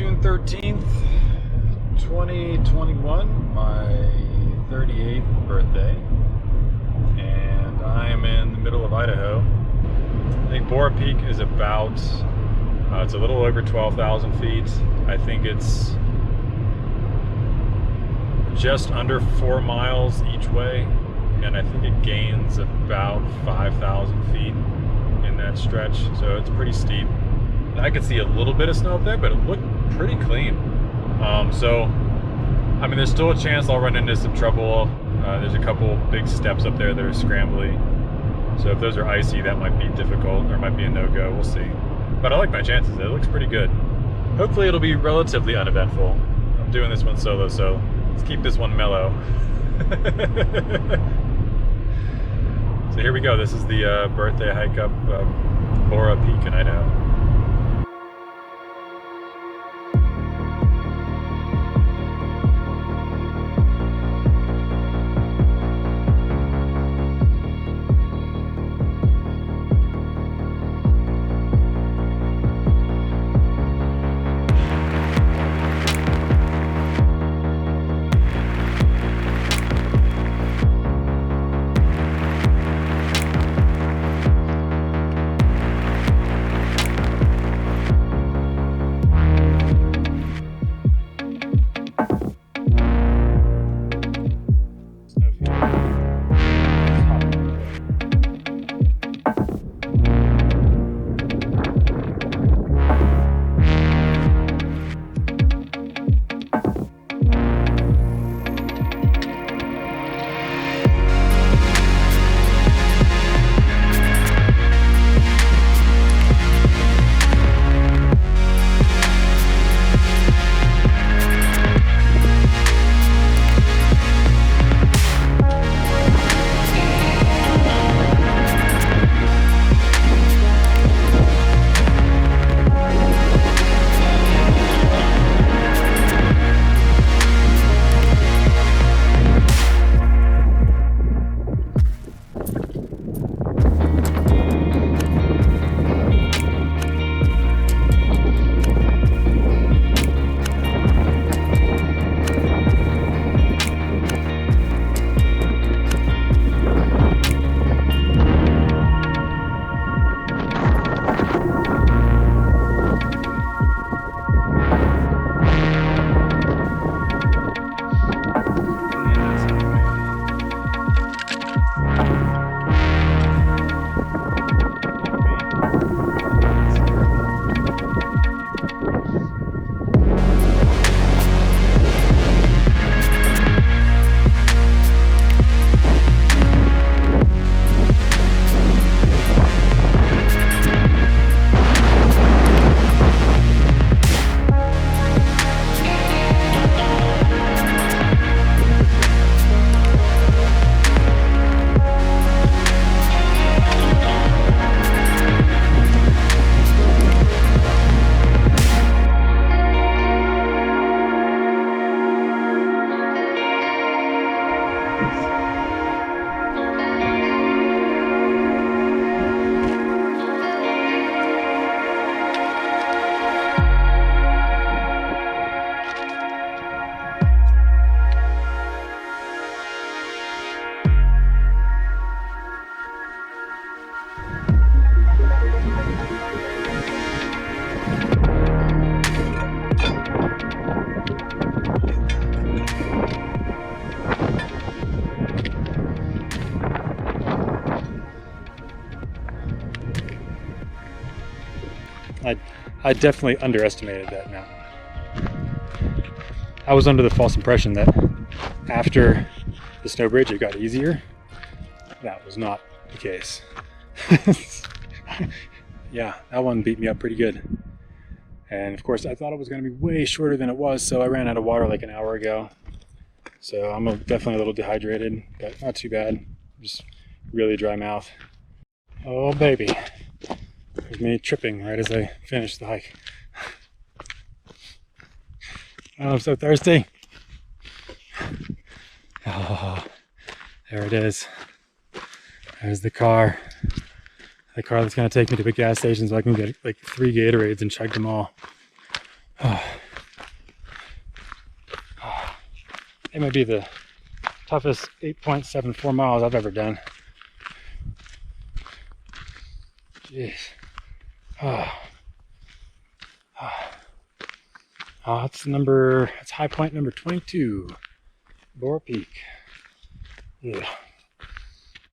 June 13th, 2021, my 38th birthday, and I'm in the middle of Idaho. I think Borah Peak is about, it's a little over 12,000 feet. I think it's just under 4 miles each way, and I think it gains about 5,000 feet in that stretch, so it's pretty steep. I could see a little bit of snow up there, but it looked pretty clean. So, I mean, there's still a chance I'll run into some trouble. There's a couple big steps up there that are scrambly. So if those are icy, that might be difficult, or might be a no-go, we'll see. But I like my chances, it looks pretty good. Hopefully it'll be relatively uneventful. I'm doing this one solo, so let's keep this one mellow. So here we go, this is the birthday hike up Borah Peak in Idaho. I definitely underestimated that mountain. I was under the false impression that after the snow bridge it got easier. That was not the case. Yeah, that one beat me up pretty good. And of course I thought it was going to be way shorter than it was, so I ran out of water like an hour ago. So I'm definitely a little dehydrated, but not too bad. Just really dry mouth. Oh baby. There's me tripping right as I finished the hike. Oh, I'm so thirsty. Oh, there it is. There's the car. The car that's going to take me to the gas station so I can get like 3 Gatorades and chug them all. Oh, It may be the toughest 8.74 miles I've ever done. Jeez. Oh, it's high point number 22, Borah Peak. Yeah.